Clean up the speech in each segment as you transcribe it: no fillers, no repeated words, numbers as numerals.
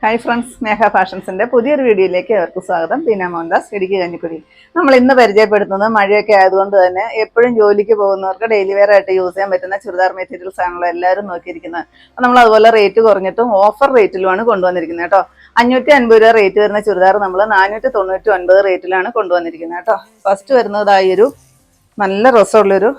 Hi friends, മേഘ ഫാഷൻസിന്റെ പുതിയൊരു വീഡിയോയിലേക്ക് അവർക്ക് സ്വാഗതം. ബീന മോഹൻദാസ്, ഇടുക്കി കഞ്ഞിക്കുഴി. നമ്മൾ ഇന്ന് പരിചയപ്പെടുത്തുന്നത് മഴയൊക്കെ ആയതുകൊണ്ട് തന്നെ എപ്പോഴും ജോലിക്ക് പോകുന്നവർക്ക് ഡെയിലി വെയർ ആയിട്ട് യൂസ് ചെയ്യാൻ പറ്റുന്ന ചുരിദാർ മെറ്റീരിയൽസ് ആണല്ലോ എല്ലാവരും നോക്കിയിരിക്കുന്നത്. അപ്പം നമ്മൾ അതുപോലെ റേറ്റ് കുറഞ്ഞിട്ടും ഓഫർ റേറ്റിലുമാണ് കൊണ്ടുവന്നിരിക്കുന്നത് കേട്ടോ. 550 രൂപ റേറ്റ് വരുന്ന ചുരിദാർ നമ്മൾ 499 റേറ്റിലാണ് കൊണ്ടുവന്നിരിക്കുന്നത് കേട്ടോ. ഫസ്റ്റ് വരുന്നതായി ഒരു നല്ല രസമുള്ളൊരു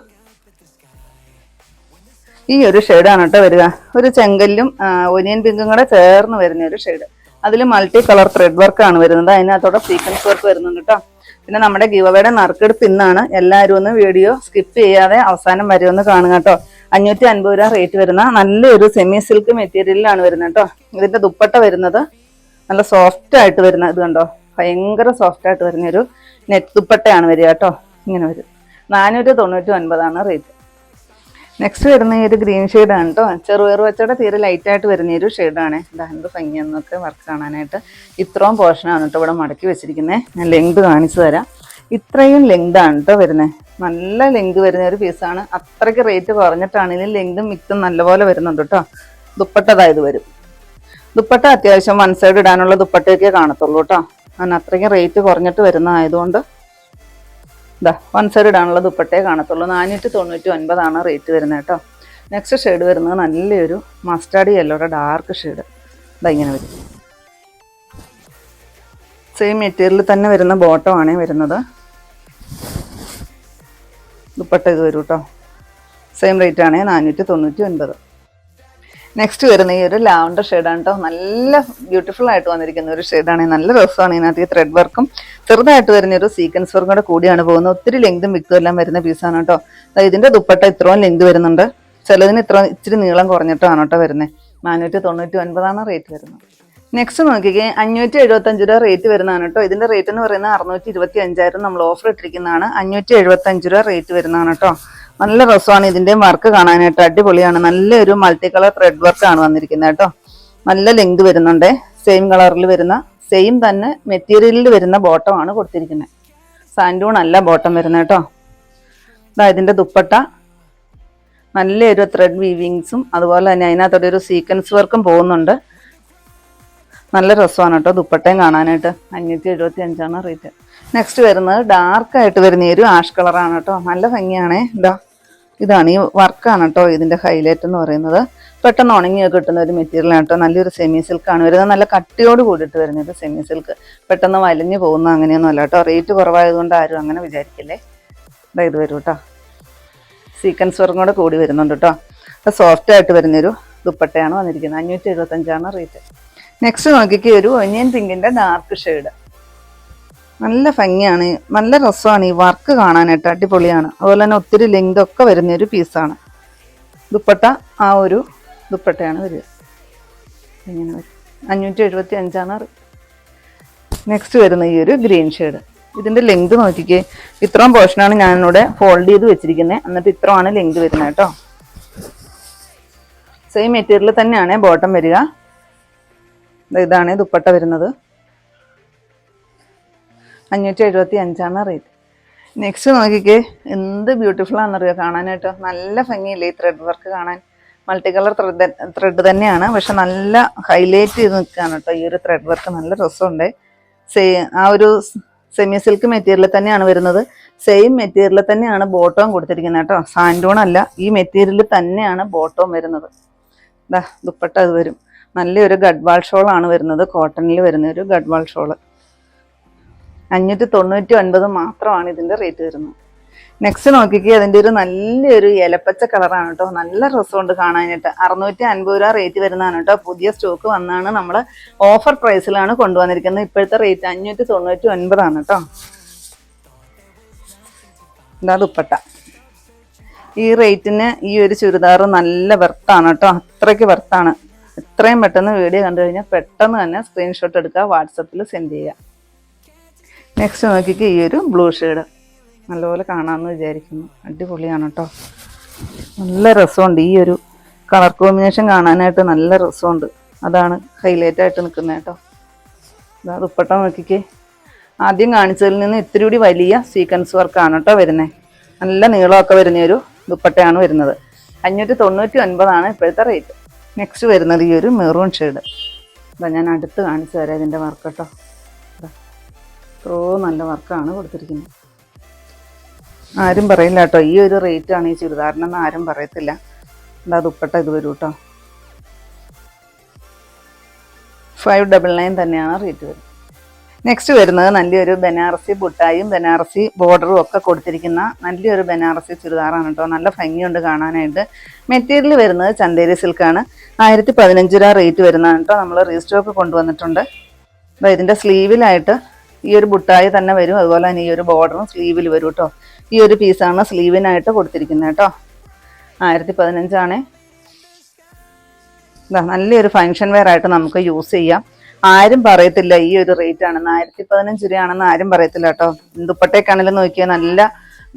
ഈ ഒരു ഷെയ്ഡാണ് കേട്ടോ വരിക. ഒരു ചെങ്കല്ലും ഒനിയൻ പിങ്കും കൂടെ ചേർന്ന് വരുന്ന ഒരു ഷെയ്ഡ്. അതിൽ മൾട്ടി കളർ ത്രെഡ് വർക്കാണ് വരുന്നത്. അതിനകത്തോടെ സീക്വൻസ് വർക്ക് വരുന്നുണ്ട് കേട്ടോ. പിന്നെ നമ്മുടെ ഗിവവേയുടെ നറുക്കെടുപ്പ് ഇന്നാണ്. എല്ലാവരും ഒന്ന് വീഡിയോ സ്കിപ്പ് ചെയ്യാതെ അവസാനം വരെ ഒന്ന് കാണുക കേട്ടോ. 550 രൂപ റേറ്റ് വരുന്ന നല്ലൊരു സെമി സിൽക്ക് മെറ്റീരിയലിലാണ് വരുന്നത് കേട്ടോ. ഇതിന്റെ ദുപ്പട്ട വരുന്നത് നല്ല സോഫ്റ്റ് ആയിട്ട് വരുന്ന, ഇത് കണ്ടോ, ഭയങ്കര സോഫ്റ്റ് ആയിട്ട് വരുന്നൊരു നെറ്റ് ദുപ്പട്ടയാണ് വരിക കേട്ടോ. ഇങ്ങനെ വരും. 499 റേറ്റ്. നെക്സ്റ്റ് വരുന്ന ഈ ഒരു ഗ്രീൻ ഷെയ്ഡാണ് കേട്ടോ. ചെറുപയർ വച്ചയുടെ തീരെ ലൈറ്റായിട്ട് വരുന്ന ഒരു ഷെയ്ഡാണ്. എന്ത് ഭംഗിയെന്നൊക്കെ വർക്ക് കാണാനായിട്ട്. ഇത്രയും പോർഷനാണ് കേട്ടോ ഇവിടെ മടക്കി വെച്ചിരിക്കുന്നത്. ഞാൻ ലെങ്ത് കാണിച്ചു തരാം. ഇത്രയും ലെങ്താണ് കേട്ടോ വരുന്നത്. നല്ല ലെങ്ത് വരുന്ന ഒരു പീസാണ്. അത്രയ്ക്ക് റേറ്റ് കുറഞ്ഞിട്ടാണ്. ഇതിൽ ലെങ്തും മിക്സും നല്ലപോലെ വരുന്നുണ്ട് കേട്ടോ. ദുപ്പട്ടതായത് വരും. ദുപ്പട്ട അത്യാവശ്യം വൺ സൈഡ് ഇടാനുള്ള ദുപ്പട്ടയൊക്കെ കാണത്തുള്ളൂ കേട്ടോ. അങ്ങനെ അത്രയ്ക്ക് റേറ്റ് കുറഞ്ഞിട്ട് വരുന്നതായതുകൊണ്ട് വൺ സൈഡ് ഇടാനുള്ള ദുപ്പട്ടയെ കാണത്തുള്ളൂ. 499 റേറ്റ് വരുന്നത് കേട്ടോ. നെക്സ്റ്റ് ഷെയ്ഡ് വരുന്നത് നല്ലൊരു മസ്റ്റാർഡ് യെല്ലോയുടെ ഡാർക്ക് ഷെയ്ഡ്. ഇങ്ങനെ വരും. സെയിം മെറ്റീരിയൽ തന്നെ വരുന്ന ബോട്ടമാണ് വരുന്നത്. ദുപ്പട്ട ഇത് വരും കേട്ടോ. സെയിം റേറ്റ് ആണ് 499. നെക്സ്റ്റ് വരുന്ന ഈ ഒരു ലാവണ്ടർ ഷെയ്ഡാണ് കേട്ടോ. നല്ല ബ്യൂട്ടിഫുൾ ആയിട്ട് വന്നിരിക്കുന്ന ഒരു ഷെയ്ഡാണ്. നല്ല രസമാണ്. ഇതിനകത്ത് ഈ ത്രെഡ് വർക്കും ചെറുതായിട്ട് വരുന്നൊരു സീക്വൻസ് വർക്കും കൂടെ കൂടിയാണ് പോകുന്നത്. ഒത്തിരി ലെങ്തും വിക്തും എല്ലാം വരുന്ന പീസാണ് കേട്ടോ. ഇതിന്റെ ദുപ്പട്ട ഇത്രയും ലെങ്ത് വരുന്നുണ്ട്. ചിലതിന് ഇച്ചിരി നീളം കുറഞ്ഞിട്ടാണ് കേട്ടോ വരുന്നത്. 499 റേറ്റ് വരുന്നത്. നെക്സ്റ്റ് നോക്കിക്കേ, 575 രൂപ റേറ്റ് വരുന്നതാണ് കേട്ടോ. ഇതിന്റെ റേറ്റ് എന്ന് പറയുന്നത് 625 നമ്മൾ ഓഫർ ഇട്ടിരിക്കുന്നതാണ്. 575 റേറ്റ് വരുന്നതാണ് കേട്ടോ. നല്ല രസമാണ്. ഇതിന്റെ വർക്ക് കാണാനായിട്ട് അടിപൊളിയാണ്. നല്ലൊരു മൾട്ടി കളർ ത്രെഡ് വർക്കാണ് വന്നിരിക്കുന്നത് കേട്ടോ. നല്ല ലെങ്ത് വരുന്നുണ്ട്. സെയിം കളറിൽ വരുന്ന, സെയിം തന്നെ മെറ്റീരിയലിൽ വരുന്ന ബോട്ടമാണ് കൊടുത്തിരിക്കുന്നത്. സാൻഡൂൺ അല്ല ബോട്ടം വരുന്നത് കേട്ടോ. ഇതിന്റെ ദുപ്പട്ട നല്ലൊരു ത്രെഡ് വീവിങ്സും അതുപോലെ തന്നെ അതിനകത്തൊരു ഒരു സീക്വൻസ് വർക്കും പോകുന്നുണ്ട്. നല്ല രസമാണ് കേട്ടോ ദുപ്പട്ടയും കാണാനായിട്ട്. 575 റേറ്റ്. നെക്സ്റ്റ് വരുന്നത് ഡാർക്കായിട്ട് വരുന്ന ഒരു ആഷ് കളറാണ് കേട്ടോ. നല്ല ഭംഗിയാണേ. ഇതാണ് ഈ വർക്കാണ് കേട്ടോ ഇതിന്റെ ഹൈലൈറ്റ് എന്ന് പറയുന്നത്. പെട്ടെന്ന് ഉണങ്ങിയൊക്കെ കിട്ടുന്ന ഒരു മെറ്റീരിയലാണ് കേട്ടോ. നല്ലൊരു സെമി സിൽക്കാണ് വരുന്നത്. നല്ല കട്ടിയോട് കൂടിയിട്ട് വരുന്നത് സെമി സിൽക്ക്. പെട്ടെന്ന് വലിഞ്ഞു പോകുന്ന അങ്ങനെയൊന്നും അല്ല കേട്ടോ. റേറ്റ് കുറവായതുകൊണ്ട് ആരും അങ്ങനെ വിചാരിക്കില്ലേ. ഇത് വരും കേട്ടോ. സീക്വൻസ് വർക്കും കൂടെ കൂടി വരുന്നുണ്ട് കേട്ടോ. സോഫ്റ്റ് ആയിട്ട് വരുന്നൊരു ദുപ്പട്ടയാണ് വന്നിരിക്കുന്നത്. 575 റേറ്റ്. നെക്സ്റ്റ് നോക്കിക്ക് ഒരു ഒനിയൻ പിങ്കിന്റെ ഡാർക്ക് ഷെയ്ഡ്. നല്ല ഭംഗിയാണ്. നല്ല രസമാണ്. ഈ വർക്ക് കാണാനായിട്ട് അടിപൊളിയാണ്. അതുപോലെ തന്നെ ഒത്തിരി ലെങ്ത് ഒക്കെ വരുന്ന ഒരു പീസാണ്. ദുപ്പട്ട ആ ഒരു ദുപ്പട്ടയാണ് വരിക. ഇങ്ങനെ വരും. 575 നെക്സ്റ്റ് വരുന്ന ഈ ഒരു ഗ്രീൻ ഷെയ്ഡ്. ഇതിന്റെ ലെങ്ത് നോക്കിക്കേ. ഇത്രയും പോർഷനാണ് ഞാനിവിടെ ഫോൾഡ് ചെയ്ത് വെച്ചിരിക്കുന്നത്. എന്നിട്ട് ഇത്രയാണ് ലെങ്ത് വരുന്നത് കേട്ടോ. സെയിം മെറ്റീരിയൽ തന്നെയാണ് ബോട്ടം വരിക. ഇതാണ് ദുപ്പട്ട വരുന്നത്. 575 റേറ്റ്. നെക്സ്റ്റ് നോക്കിക്കേ, എന്ത് ബ്യൂട്ടിഫുൾ ആണെന്നറിയോ കാണാനായിട്ട്. നല്ല ഭംഗിയില്ലേ ഈ ത്രെഡ് വർക്ക് കാണാൻ. മൾട്ടി കളർ ത്രെഡ് തന്നെയാണ്, പക്ഷെ നല്ല ഹൈലൈറ്റ് ചെയ്ത് നിൽക്കുകയാണ് കേട്ടോ ഈ ഒരു ത്രെഡ് വർക്ക്. നല്ല രസമുണ്ട്. ആ ഒരു സെമി സിൽക്ക് മെറ്റീരിയൽ തന്നെയാണ് വരുന്നത്. സെയിം മെറ്റീരിയൽ തന്നെയാണ് ബോട്ടവും കൊടുത്തിരിക്കുന്നത് കേട്ടോ. സാൻഡൂൺ അല്ല, ഈ മെറ്റീരിയൽ തന്നെയാണ് ബോട്ടവും വരുന്നത്. ദുപ്പട്ട അത് വരും. നല്ലൊരു ഗഡ്വാൾ ഷോളാണ് വരുന്നത്. കോട്ടണിൽ വരുന്ന ഒരു ഗഡ്വാൾ ഷോള്. 599 മാത്രമാണ് ഇതിന്റെ റേറ്റ് വരുന്നത്. നെക്സ്റ്റ് നോക്കിക്കേ, അതിന്റെ ഒരു നല്ലൊരു ഇലപ്പച്ച കളറാണ് കേട്ടോ. നല്ല രസമുണ്ട് കാണാനായിട്ട്. 650 റേറ്റ് വരുന്നതാണ് കേട്ടോ. പുതിയ സ്റ്റോക്ക് വന്നാണ്. നമ്മൾ ഓഫർ പ്രൈസിലാണ് കൊണ്ടുവന്നിരിക്കുന്നത്. ഇപ്പോഴത്തെ റേറ്റ് 599 കേട്ടോ. ദുപ്പട്ട. ഈ റേറ്റിന് ഈ ഒരു ചുരിദാർ നല്ല വെർത്താണ് കേട്ടോ. അത്രയ്ക്ക് വെർത്താണ്. എത്രയും പെട്ടെന്ന് വീഡിയോ കണ്ടു കഴിഞ്ഞാൽ പെട്ടെന്ന് തന്നെ സ്ക്രീൻഷോട്ട് എടുക്കുക, വാട്സപ്പിൽ സെൻഡ് ചെയ്യുക. നെക്സ്റ്റ് നോക്കിക്ക് ഈ ഒരു ബ്ലൂ ഷെയ്ഡ്. നല്ലപോലെ കാണാമെന്ന് വിചാരിക്കുന്നു. അടിപൊളിയാണ് കേട്ടോ. നല്ല രസമുണ്ട്. ഈ ഒരു കളർ കോമ്പിനേഷൻ കാണാനായിട്ട് നല്ല രസമുണ്ട്. അതാണ് ഹൈലൈറ്റ് ആയിട്ട് നിൽക്കുന്നത് കേട്ടോ. ദുപ്പട്ട നോക്കിക്കേ. ആദ്യം കാണിച്ചതിൽ നിന്ന് ഇത്തിരി കൂടി വലിയ സീക്വൻസ് വർക്കാണ് കേട്ടോ വരുന്നത്. നല്ല നീളമൊക്കെ വരുന്ന ഒരു ദുപ്പട്ടയാണ് വരുന്നത്. 599 ഇപ്പോഴത്തെ റേറ്റ്. നെക്സ്റ്റ് വരുന്നത് ഈ ഒരു മെറൂൺ ഷെയ്ഡ്. ഞാൻ അടുത്ത് കാണിച്ചു തരാം ഇതിൻ്റെ വർക്ക് കേട്ടോ. എത്രയോ നല്ല വർക്കാണ് കൊടുത്തിരിക്കുന്നത്. ആരും പറയില്ല കേട്ടോ, ഈ ഒരു റേറ്റാണ് ഈ ചുരിദാറിനെന്ന് ആരും പറയത്തില്ല. എന്താ ദുപ്പട്ട ഇത് വരും കേട്ടോ. 599 തന്നെയാണ് റേറ്റ് വരുന്നത്. നെക്സ്റ്റ് വരുന്നത് നല്ലൊരു ബനാറസി ബുട്ടായും ബനാറസി ബോർഡറും ഒക്കെ കൊടുത്തിരിക്കുന്ന നല്ലൊരു ബനാറസി ചുരിദാറാണ് കേട്ടോ. നല്ല ഭംഗിയുണ്ട് കാണാനായിട്ട്. മെറ്റീരിയൽ വരുന്നത് ചന്തേരി സിൽക്കാണ്. 1015 രൂപ റേറ്റ് വരുന്നതാണ് കേട്ടോ. നമ്മൾ റീസ്റ്റോക്ക് കൊണ്ടുവന്നിട്ടുണ്ട്. അപ്പോൾ ഇതിൻ്റെ സ്ലീവിലായിട്ട് ഈ ഒരു ബുട്ടായി തന്നെ വരും. അതുപോലെ തന്നെ ഈ ഒരു ബോർഡറും സ്ലീവിൽ വരും കേട്ടോ. ഈ ഒരു പീസാണ് സ്ലീവിനായിട്ട് കൊടുത്തിരിക്കുന്നത് കേട്ടോ. 1015 ആണ്. നല്ലൊരു ഫങ്ഷൻ വെയർ ആയിട്ട് നമുക്ക് യൂസ് ചെയ്യാം. ആരും പറയത്തില്ല ഈ ഒരു റേറ്റ് ആണെന്ന്. 1015 രൂപയാണെന്ന് ആരും പറയത്തില്ല കേട്ടോ. ദുപ്പട്ടയ്ക്കാണെങ്കിലും നോക്കിയാൽ നല്ല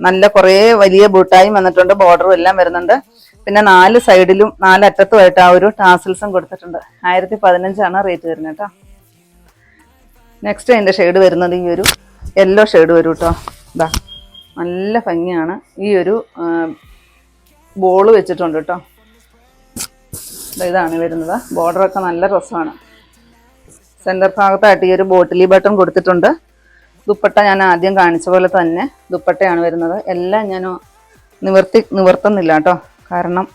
നല്ല കുറേ വലിയ ബൂട്ടായും വന്നിട്ടുണ്ട്, ബോർഡറും എല്ലാം വരുന്നുണ്ട്. പിന്നെ 4 സൈഡിലും 4 അറ്റത്തുമായിട്ട് ആ ഒരു ടാസിൽസും കൊടുത്തിട്ടുണ്ട്. 1015 ആണ് റേറ്റ് വരുന്നത് കേട്ടോ. നെക്സ്റ്റ് അതിൻ്റെ ഷെയ്ഡ് വരുന്നത് ഈ ഒരു യെല്ലോ ഷെയ്ഡ് വരും കേട്ടോ. ഇതാ നല്ല ഭംഗിയാണ്. ഈ ഒരു ബോള് വെച്ചിട്ടുണ്ട് കേട്ടോ. ഇതാണ് വരുന്നത്. ബോർഡറൊക്കെ നല്ല രസമാണ്. സെൻറ്റർ ഭാഗത്തായിട്ട് ഈ ഒരു ബോട്ടിലി ബട്ടൺ കൊടുത്തിട്ടുണ്ട്. ദുപ്പട്ട ഞാൻ ആദ്യം കാണിച്ച പോലെ തന്നെ ദുപ്പട്ടയാണ് വരുന്നത്. എല്ലാം ഞാൻ നിവർത്തുന്നില്ല കേട്ടോ. കാരണം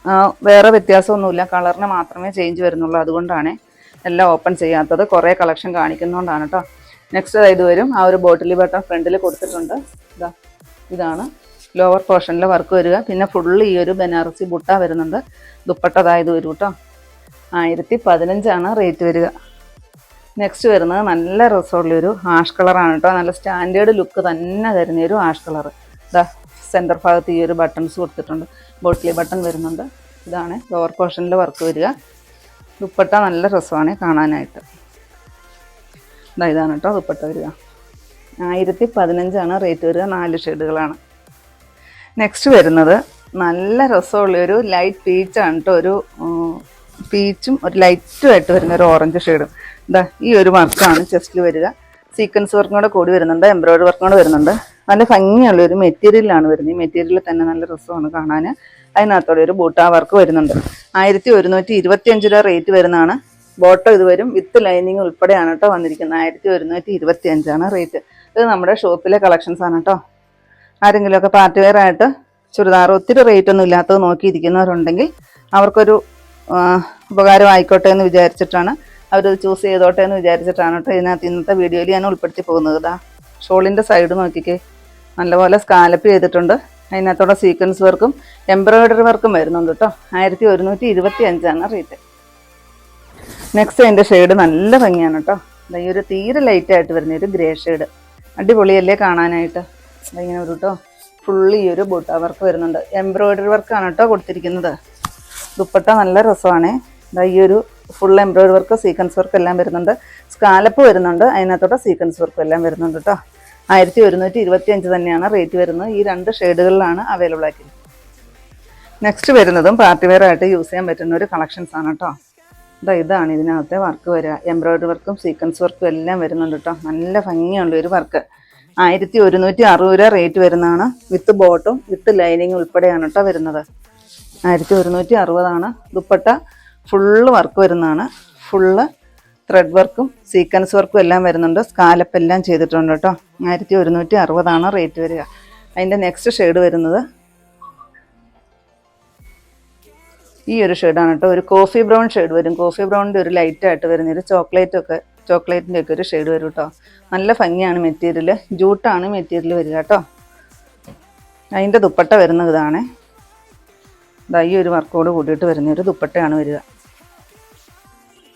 വേറെ വ്യത്യാസമൊന്നുമില്ല, കളറിന് മാത്രമേ ചേഞ്ച് വരുന്നുള്ളൂ. അതുകൊണ്ടാണ് എല്ലാം ഓപ്പൺ ചെയ്യാത്തത്. കുറേ കളക്ഷൻ കാണിക്കുന്നതുകൊണ്ടാണ് കേട്ടോ. നെക്സ്റ്റ് ഇത് വരും. ആ ഒരു ബോട്ടിലി ബട്ടൺ ഫ്രണ്ടിൽ കൊടുത്തിട്ടുണ്ട്. ഇതാണ് ലോവർ പോർഷനിലെ വർക്ക് വരിക. പിന്നെ ഫുള്ള് ഈ ഒരു ബനാറസി ബുട്ട വരുന്നുണ്ട്. ദുപ്പട്ട അതായത് വരും കേട്ടോ. 1015 ആണ് റേറ്റ് വരിക. നെക്സ്റ്റ് വരുന്നത് നല്ല രസമുള്ളൊരു ആഷ് കളറാണ് കേട്ടോ. നല്ല സ്റ്റാൻഡേർഡ് ലുക്ക് തന്നെ തരുന്ന ഒരു ആഷ് കളർ. സെൻറ്റർ ഭാഗത്ത് ഈ ഒരു ബട്ടൺസ് കൊടുത്തിട്ടുണ്ട്. ബോട്ടിലി ബട്ടൺ വരുന്നുണ്ട്. ഇതാണ് ലോവർ പോർഷനിൽ വർക്ക് വരിക. ദുപ്പട്ട നല്ല രസമാണ് കാണാനായിട്ട്. ഇതാണ് കേട്ടോ ദുപ്പട്ട വരിക. 1015 ആണ് റേറ്റ് വരിക. 4 ഷെയ്ഡുകളാണ്. നെക്സ്റ്റ് വരുന്നത് നല്ല രസമുള്ളൊരു ലൈറ്റ് പീച്ചാണ് കേട്ടോ. ഒരു പീച്ചും ഒരു ലൈറ്റുമായിട്ട് വരുന്ന ഒരു ഓറഞ്ച് ഷെയ്ഡും. ഈ ഒരു വർക്കാണ് ചെസ്റ്റിൽ വരിക. സീക്വൻസ് വർക്കും കൂടെ കൂടി വരുന്നുണ്ട്, എംബ്രോയിഡറി വർക്കും കൂടെ വരുന്നുണ്ട്. നല്ല ഭംഗിയുള്ള ഒരു മെറ്റീരിയലാണ് വരുന്നത്. ഈ മെറ്റീരിയൽ തന്നെ നല്ല രസമാണ് കാണാൻ. അതിനകത്തോടെ ഒരു ബൂട്ടാ വർക്ക് വരുന്നുണ്ട്. 1125 രൂപ റേറ്റ് വരുന്നതാണ്. ബോട്ടം ഇത് വരും, വിത്ത് ലൈനിങ് ഉൾപ്പെടെയാണ് കേട്ടോ വന്നിരിക്കുന്നത്. 1125 ആണ് റേറ്റ്. ഇത് നമ്മുടെ ഷോപ്പിലെ കളക്ഷൻസ് ആണ് കേട്ടോ. ആരെങ്കിലുമൊക്കെ പാർട്ടി വെയർ ആയിട്ട് ചുരിദാർ ഒത്തിരി റേറ്റ് ഒന്നും ഇല്ലാത്തത് നോക്കിയിരിക്കുന്നവരുണ്ടെങ്കിൽ അവർക്കൊരു ഉപകാരമായിക്കോട്ടെ എന്ന് വിചാരിച്ചിട്ടാണ്, അവരത് ചൂസ് ചെയ്തോട്ടെ എന്ന് വിചാരിച്ചിട്ടാണ് കേട്ടോ ഇതിനകത്ത് ഇന്നത്തെ വീഡിയോയിൽ ഞാൻ ഉൾപ്പെടുത്തി പോകുന്നത്. ഷോളിൻ്റെ സൈഡ് നോക്കിക്കേ, നല്ലപോലെ സ്കാലപ്പ് ചെയ്തിട്ടുണ്ട്. അതിനകത്തോടെ സീക്വൻസ് വർക്കും എംബ്രോയിഡറി വർക്കും വരുന്നുണ്ട് കേട്ടോ. 1125 ആണ് റേറ്റ്. നെക്സ്റ്റ് അതിൻ്റെ ഷെയ്ഡ് നല്ല ഭംഗിയാണ് കേട്ടോ. ഈ ഒരു തീരെ ലൈറ്റായിട്ട് വരുന്ന ഒരു ഗ്രേ ഷെയ്ഡ്. അടിപൊളിയല്ലേ കാണാനായിട്ട്. ഇങ്ങനെ വരും കേട്ടോ. ഫുള്ള് ഈ ഒരു ബൂട്ടാ വർക്ക് വരുന്നുണ്ട്. എംബ്രോയിഡറി വർക്കാണ് കേട്ടോ കൊടുത്തിരിക്കുന്നത്. ദുപ്പട്ട നല്ല രസമാണ്. ഈ ഒരു full embroidery work sequence work എല്ലാം വരുന്നുണ്ട്. സ്കാലപ്പ് വരുന്നുണ്ട്. അതിനകത്തോടെ സീക്വൻസ് വർക്കും എല്ലാം വരുന്നുണ്ട് കേട്ടോ. 1125 തന്നെയാണ് റേറ്റ് വരുന്നത്. ഈ 2 ഷെയ്ഡുകളിലാണ് അവൈലബിൾ ആക്കിയിരിക്കുന്നത്. നെക്സ്റ്റ് വരുന്നതും പാർട്ടി വെയർ ആയിട്ട് യൂസ് ചെയ്യാൻ പറ്റുന്ന ഒരു കളക്ഷൻസ് ആണ് കേട്ടോ. ഇതാണ് ഇതിനകത്തെ വർക്ക് വരിക. എംബ്രോയിഡറി വർക്കും സീക്വൻസ് വർക്കും എല്ലാം വരുന്നുണ്ട് കേട്ടോ. നല്ല ഭംഗിയുള്ള ഒരു വർക്ക്. 1160 രൂപ റേറ്റ് വരുന്നതാണ്. വിത്ത് ബോട്ടും വിത്ത് ലൈനിങ് ഉൾപ്പെടെയാണ് കേട്ടോ വരുന്നത്. 1160 ദുപ്പട്ട ഫുള്ള് വർക്ക് വരുന്നതാണ്. ഫുള്ള് ത്രെഡ് വർക്കും സീക്വൻസ് വർക്കും എല്ലാം വരുന്നുണ്ട്. സ്കാലപ്പ് എല്ലാം ചെയ്തിട്ടുണ്ട് കേട്ടോ. 1160 റേറ്റ് വരിക. അതിൻ്റെ നെക്സ്റ്റ് ഷെയ്ഡ് വരുന്നത് ഈ ഒരു ഷെയ്ഡാണ് കേട്ടോ. ഒരു കോഫി ബ്രൗൺ ഷെയ്ഡ് വരും. കോഫി ബ്രൗണിൻ്റെ ഒരു ലൈറ്റായിട്ട് വരുന്നൊരു ചോക്ലേറ്റിൻ്റെ ഒക്കെ ഒരു ഷെയ്ഡ് വരും കേട്ടോ. നല്ല ഭംഗിയാണ് മെറ്റീരിയൽ. ജൂട്ടാണ് മെറ്റീരിയൽ വരിക കേട്ടോ. അതിൻ്റെ ദുപ്പട്ട വരുന്നത് ഇതാണ്. ഈ ഒരു വർക്കോട് കൂടിയിട്ട് വരുന്നൊരു ദുപ്പട്ടയാണ് വരിക.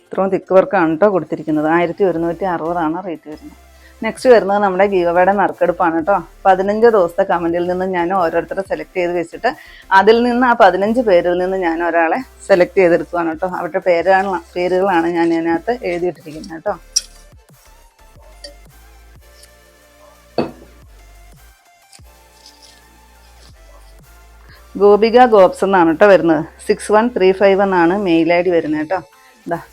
ഇത്രയും തിക്ക് വർക്കാണ് കേട്ടോ കൊടുത്തിരിക്കുന്നത്. 1160 റേറ്റ് വരുന്നത്. നെക്സ്റ്റ് വരുന്നത് നമ്മുടെ ഗീവവേയുടെ നറുക്കെടുപ്പാണ് കേട്ടോ. 15 ദിവസത്തെ കമൻറ്റിൽ നിന്ന് ഞാൻ ഓരോരുത്തരെ സെലക്ട് ചെയ്ത് വെച്ചിട്ട് അതിൽ നിന്ന് ആ 15 പേരിൽ നിന്ന് ഞാൻ ഒരാളെ സെലക്ട് ചെയ്തെടുക്കുകയാണ് കേട്ടോ. അവരുടെ പേരുകളാണ് ഞാൻ ഇതിനകത്ത് എഴുതിയിട്ടിരിക്കുന്നത് കേട്ടോ. ഗോപിക ഗോപ്സ് എന്നാണ് കേട്ടോ വരുന്നത്. 6135 എന്നാണ് മെയിൽ ID വരുന്നത് കേട്ടോ.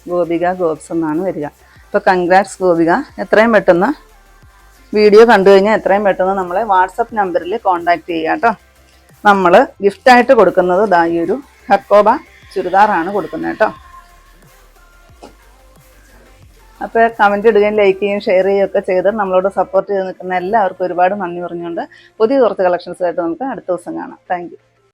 ഗോപിക ഗോപ്സ് എന്നാണ് വരിക. അപ്പോൾ കൺഗ്രാറ്റ്സ് ഗോപിക. എത്രയും പെട്ടെന്ന് വീഡിയോ കണ്ടു കഴിഞ്ഞാൽ എത്രയും പെട്ടെന്ന് നമ്മളെ വാട്സപ്പ് നമ്പറിൽ കോൺടാക്റ്റ് ചെയ്യുക കേട്ടോ. നമ്മൾ ഗിഫ്റ്റായിട്ട് കൊടുക്കുന്നത് ഈ ഒരു ഹക്കോബ ചുരിദാറാണ് കൊടുക്കുന്നത് കേട്ടോ. അപ്പോൾ കമൻറ്റ് ഇടുകയും ലൈക്ക് ചെയ്യുകയും ഷെയർ ചെയ്യുകയും ഒക്കെ ചെയ്ത് നമ്മളോട് സപ്പോർട്ട് ചെയ്ത് നിൽക്കുന്ന എല്ലാവർക്കും ഒരുപാട് നന്ദി പറഞ്ഞുകൊണ്ട് പുതിയ കുറച്ച് കളക്ഷൻസായിട്ട് നമുക്ക് അടുത്ത ദിവസം കാണാം. Thank you.